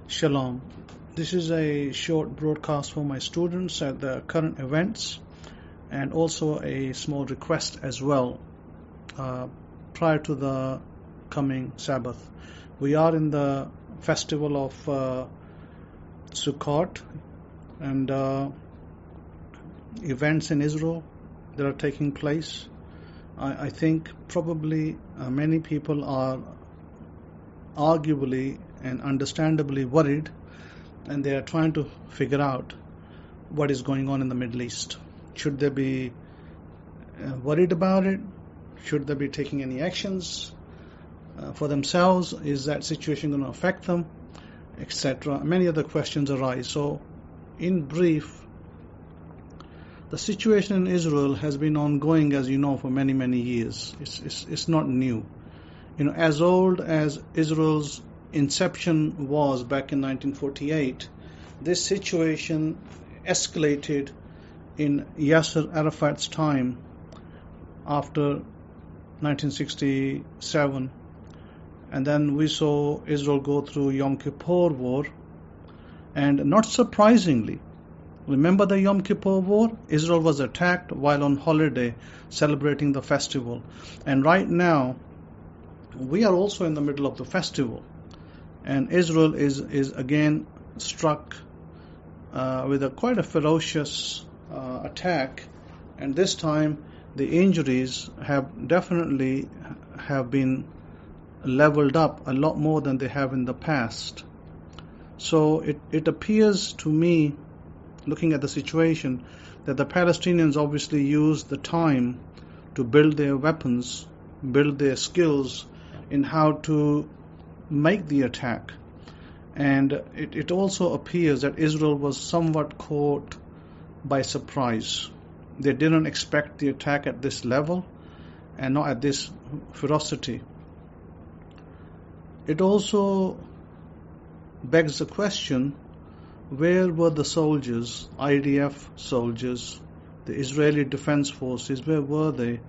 Shalom. This is a short broadcast for my students at the current events, and also a small request as well prior to the coming Sabbath. We are in the festival of Sukkot and events in Israel that are taking place. I think probably many people are arguably and understandably worried, and they are trying to figure out what is going on in the Middle East. Should they be worried about it? Should they be taking any actions for themselves? Is that situation going to affect them, etc.? Many other questions arise. So in brief, the situation in Israel has been ongoing, as you know, for many years. It's not new. As old as Israel's inception was back in 1948, this situation escalated in Yasser Arafat's time after 1967, and then we saw Israel go through Yom Kippur War, and not surprisingly, remember the Yom Kippur War? Israel was attacked while on holiday celebrating the festival, and right now we are also in the middle of the festival, and Israel is again struck with quite a ferocious attack, and this time the injuries have definitely been leveled up a lot more than they have in the past. So it appears to me, looking at the situation, that the Palestinians obviously used the time to build their weapons, build their skills in how to make the attack. And it also appears that Israel was somewhat caught by surprise. They didn't expect the attack at this level and not at this ferocity. It also begs the question, where were the soldiers, IDF soldiers, the Israeli Defense Forces, where were they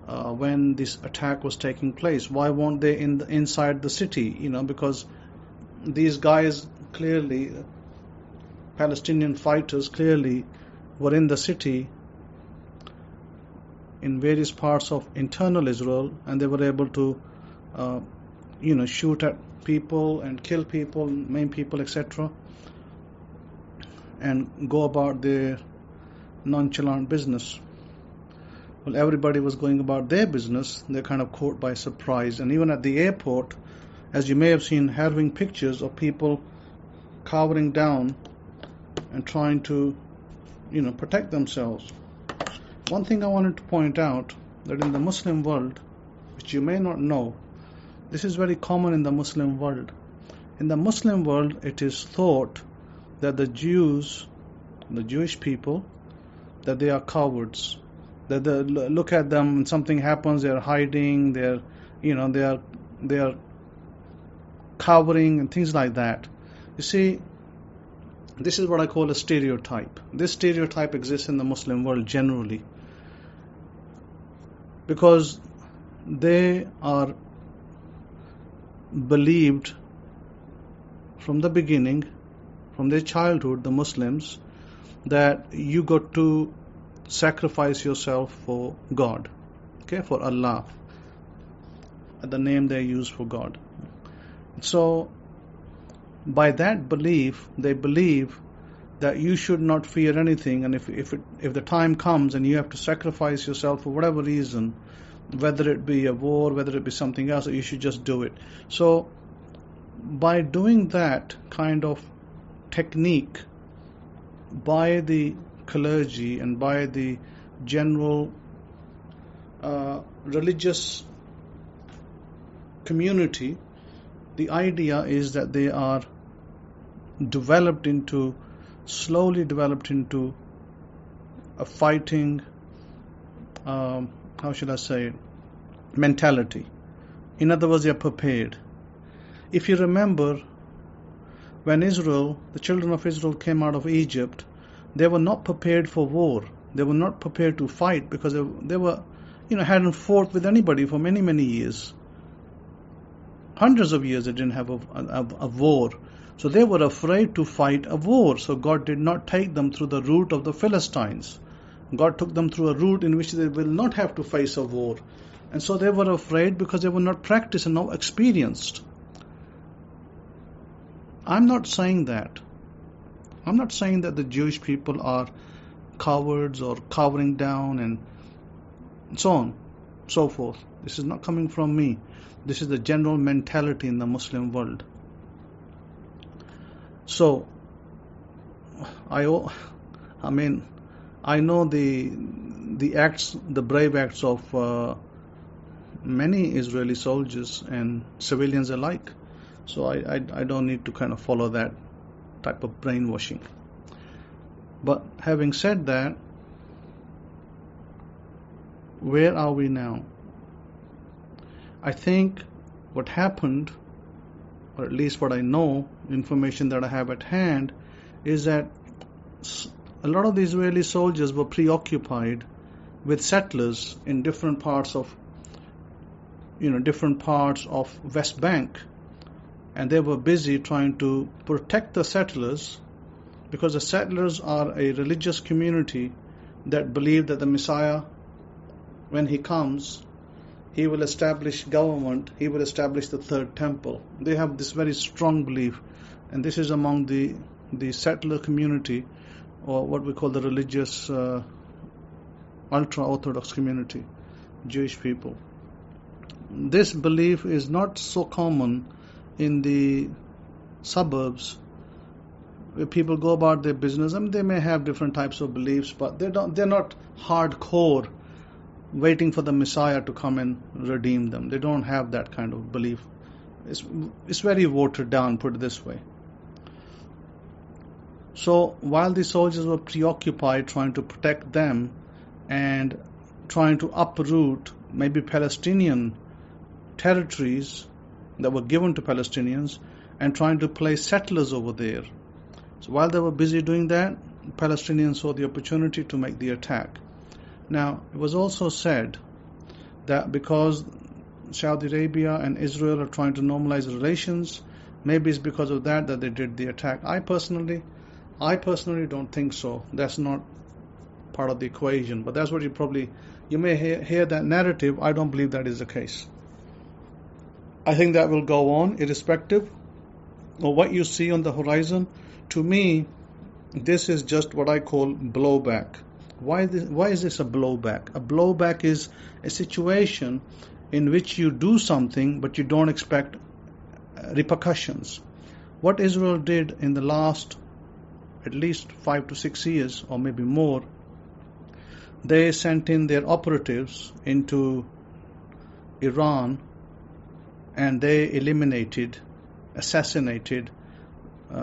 when this attack was taking place? Why weren't they inside the city? Because these guys clearly, Palestinian fighters clearly, were in the city in various parts of internal Israel, and they were able to shoot at people and kill people, maim people, etc., and go about their nonchalant business. Well, everybody was going about their business. They're kind of caught by surprise. And even at the airport, as you may have seen, harrowing pictures of people cowering down and trying to, protect themselves. One thing I wanted to point out, that in the Muslim world, which you may not know, this is very common in the Muslim world. In the Muslim world, it is thought that the Jews, the Jewish people, that they are cowards. That they look at them when something happens, they are hiding, they are cowering and things like that. You see, this is what I call a stereotype. This stereotype exists in the Muslim world generally, because they are believed from the beginning, from their childhood, the Muslims, that you got to sacrifice yourself for God, for Allah, the name they use for God. So by that belief, they believe that you should not fear anything, and if the time comes and you have to sacrifice yourself for whatever reason, whether it be a war, whether it be something else, you should just do it. So by doing that kind of technique, by the clergy and by the general religious community, the idea is that they are slowly developed into a fighting, mentality. In other words, they are prepared. If you remember, when the children of Israel came out of Egypt, they were not prepared for war. They were not prepared to fight, because they were, hadn't fought with anybody for many years. Hundreds of years they didn't have a war. So they were afraid to fight a war. So God did not take them through the route of the Philistines. God took them through a route in which they will not have to face a war. And so they were afraid because they were not practiced and not experienced. I'm not saying that. I'm not saying that the Jewish people are cowards or cowering down and so on, so forth. This is not coming from me. This is the general mentality in the Muslim world. So, I know the acts, the brave acts of many Israeli soldiers and civilians alike. So I don't need to kind of follow that type of brainwashing. But having said that, where are we now? I think what happened, or at least what I know, information that I have at hand, is that a lot of the Israeli soldiers were preoccupied with settlers in different parts of West Bank, and they were busy trying to protect the settlers, because the settlers are a religious community that believe that the Messiah, when he comes, he will establish government, he will establish the third temple. They have this very strong belief, and this is among the settler community, or what we call the religious ultra-Orthodox community, Jewish people. This belief is not so common in the suburbs, where people go about their business. I mean, they may have different types of beliefs, but they're not hardcore, waiting for the Messiah to come and redeem them. They don't have that kind of belief. It's very watered down, put it this way. So while the soldiers were preoccupied trying to protect them and trying to uproot maybe Palestinian territories that were given to Palestinians and trying to place settlers over there. So while they were busy doing that, Palestinians saw the opportunity to make the attack. Now, it was also said that because Saudi Arabia and Israel are trying to normalize relations, maybe it's because of that they did the attack. I personally don't think so. That's not part of the equation. But that's what you may hear that narrative. I don't believe that is the case. I think that will go on irrespective of what you see on the horizon. To me, this is just what I call blowback. Why is this a blowback? A blowback is a situation in which you do something but you don't expect repercussions. What Israel did in the last at least 5 to 6 years, or maybe more, they sent in their operatives into Iran and they assassinated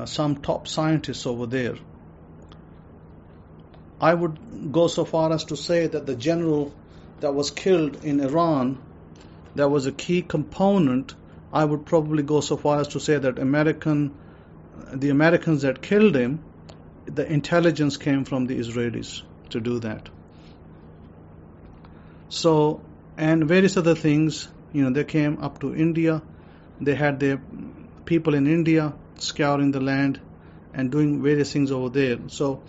some top scientists over there. I would go so far as to say that the general that was killed in Iran, that was a key component. I would probably go so far as to say that the Americans that killed him, the intelligence came from the Israelis to do that. So, and various other things, they came up to India. They had their people in India scouring the land and doing various things over there. So,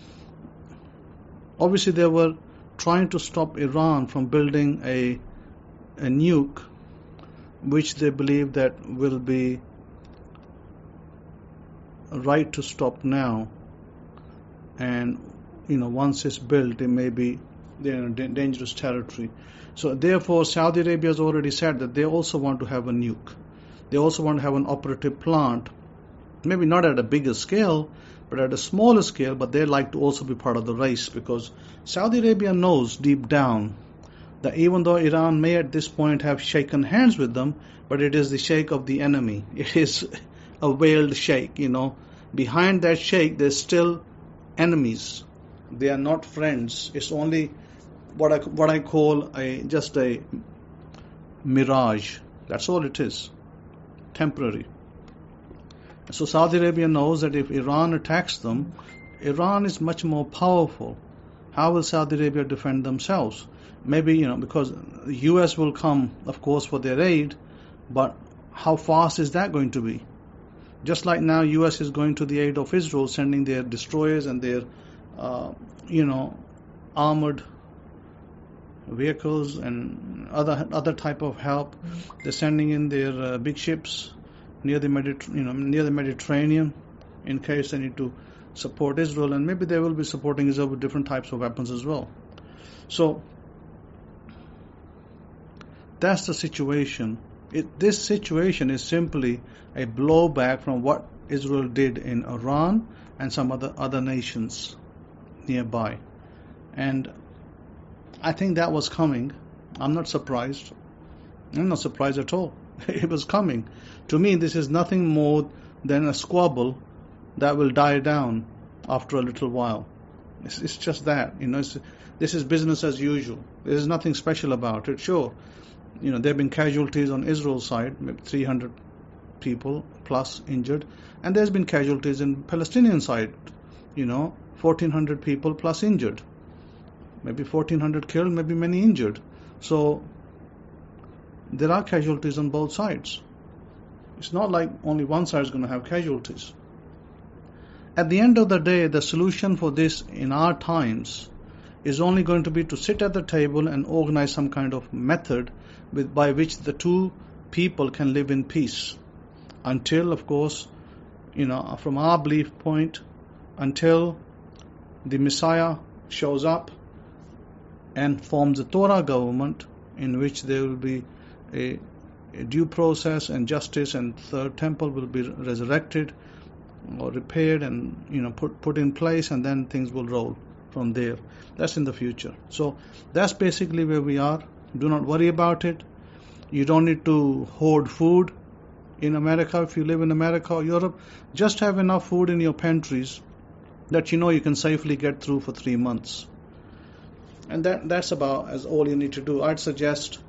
obviously they were trying to stop Iran from building a nuke, which they believe that will be right to stop now. And once it's built, it may be dangerous territory. So therefore, Saudi Arabia has already said that they also want to have a nuke. They also want to have an operative plant, maybe not at a bigger scale, but at a smaller scale, but they like to also be part of the race, because Saudi Arabia knows deep down that even though Iran may at this point have shaken hands with them, but it is the shake of the enemy. It is a veiled shake, Behind that shake, there's still enemies. They are not friends. It's only what I call just a mirage. That's all it is. Temporary. So Saudi Arabia knows that if Iran attacks them, Iran is much more powerful. How will Saudi Arabia defend themselves? Maybe, because the US will come, of course, for their aid, but how fast is that going to be? Just like now, U.S. is going to the aid of Israel, sending their destroyers and their, armored vehicles and other type of help. They're sending in their big ships near the Mediterranean in case they need to support Israel, and maybe they will be supporting Israel with different types of weapons as well. So that's the situation. This situation is simply a blowback from what Israel did in Iran and some other nations nearby. And I think that was coming. I'm not surprised. I'm not surprised at all. It was coming. To me, this is nothing more than a squabble that will die down after a little while. It's just that. This is business as usual. There's nothing special about it. Sure, there have been casualties on Israel's side, maybe 300 people plus injured, and there's been casualties in Palestinian side, 1,400 people plus injured. Maybe 1,400 killed, maybe many injured. So there are casualties on both sides. It's not like only one side is going to have casualties. At the end of the day, the solution for this in our times is only going to be to sit at the table and organize some kind of method by which the two people can live in peace. Until, of course, from our belief point, until the Messiah shows up and forms a Torah government in which there will be a due process and justice, and third temple will be resurrected or repaired and put in place, and then things will roll from there. That's in the future. So that's basically where we are. Do not worry about it. You don't need to hoard food in America. If you live in America or Europe, just have enough food in your pantries that you can safely get through for 3 months. And that's about as all you need to do. I'd suggest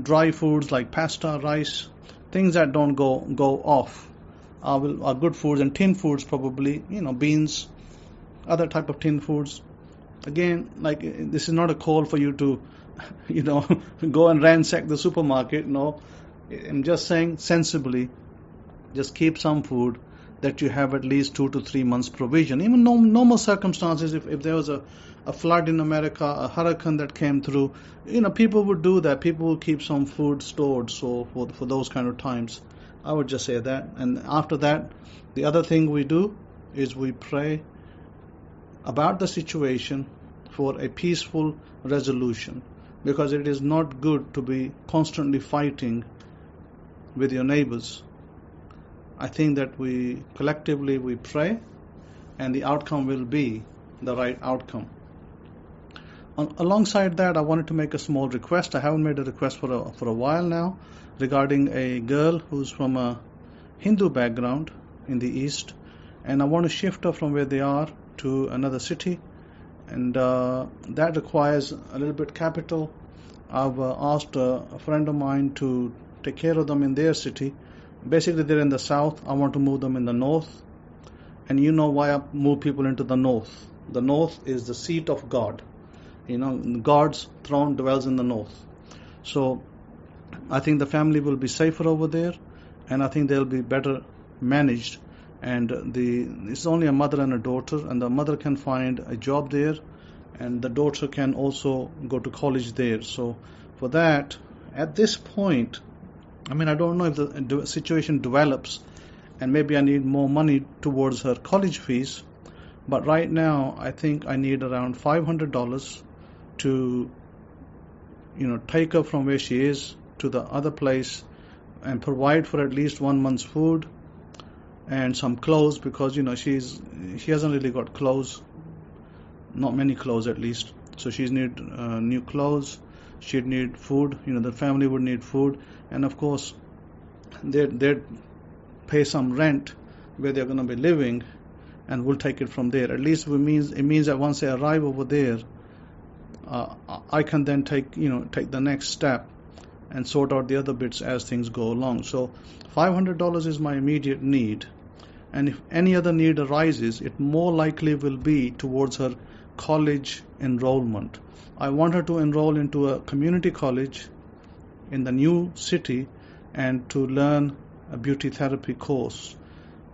dry foods like pasta, rice, things that don't go off are good foods, and tin foods probably, beans, other type of tin foods. Again, this is not a call for you to, go and ransack the supermarket. No, I'm just saying sensibly, just keep some food that you have at least 2 to 3 months provision. Even normal circumstances, if there was a flood in America, a hurricane that came through, people would do that. People will keep some food stored, so for those kind of times. I would just say that. And after that, the other thing we do is we pray about the situation for a peaceful resolution, because it is not good to be constantly fighting with your neighbors. I think that we collectively pray, and the outcome will be the right outcome. Alongside that, I wanted to make a small request. I haven't made a request for a while now, regarding a girl who's from a Hindu background in the East, and I want to shift her from where they are to another city, and that requires a little bit capital. I've asked a friend of mine to take care of them in their city. Basically, they're in the south. I want to move them in the north. And you know why I move people into the north. The north is the seat of God. God's throne dwells in the north. So I think the family will be safer over there, and I think they'll be better managed. And it's only a mother and a daughter, and the mother can find a job there, and the daughter can also go to college there. So for that, at this point, I don't know if the situation develops and maybe I need more money towards her college fees, but right now I think I need around $500 to take her from where she is to the other place and provide for at least 1 month's food and some clothes, because she hasn't really got clothes, not many clothes at least. So she's need new clothes, she'd need food, the family would need food, and of course they'd pay some rent where they're going to be living, and we'll take it from there. At least it means that once they arrive over there, I can then take the next step and sort out the other bits as things go along. So $500 is my immediate need, and if any other need arises, it more likely will be towards her college enrollment. I want her to enroll into a community college in the new city, and to learn a beauty therapy course,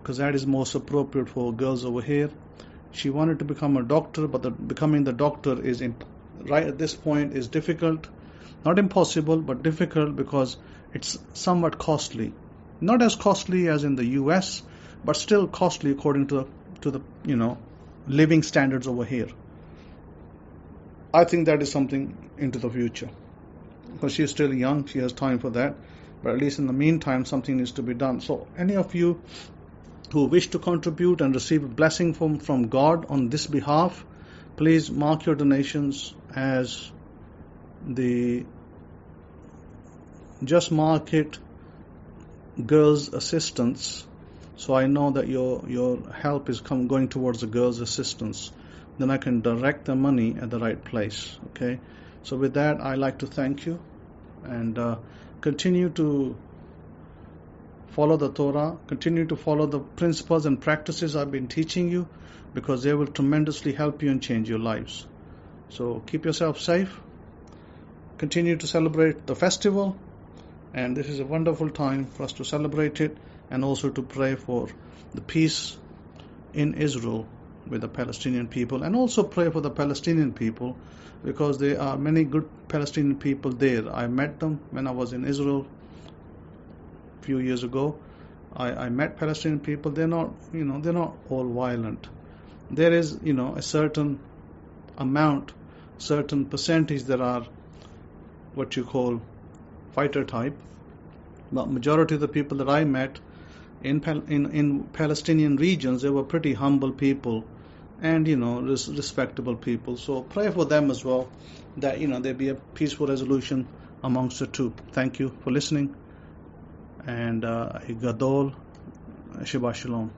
because that is most appropriate for girls over here. She wanted to become a doctor, but becoming the doctor is right at this point is difficult. Not impossible, but difficult, because it's somewhat costly. Not as costly as in the US, but still costly according to the living standards over here. I think that is something into the future, because she's still young, she has time for that. But at least in the meantime, something needs to be done. So any of you who wish to contribute and receive a blessing from God on this behalf, please mark your donations as just mark it girls' assistance, so I know that your help is going towards the girls' assistance. Then I can direct the money at the right place. Okay. So with that, I like to thank you, and continue to follow the Torah, continue to follow the principles and practices I've been teaching you, because they will tremendously help you and change your lives. So keep yourself safe, continue to celebrate the festival, and this is a wonderful time for us to celebrate it, and also to pray for the peace in Israel with the Palestinian people, and also pray for the Palestinian people, because there are many good Palestinian people there. I met them when I was in Israel a few years ago. I met Palestinian people. They're not all violent. There is a certain amount, certain percentage that are what you call fighter type, but majority of the people that I met in Palestinian regions, they were pretty humble people, and respectable people. So pray for them as well, that there be a peaceful resolution amongst the two. Thank you for listening, and Gadol Shabbat Shalom.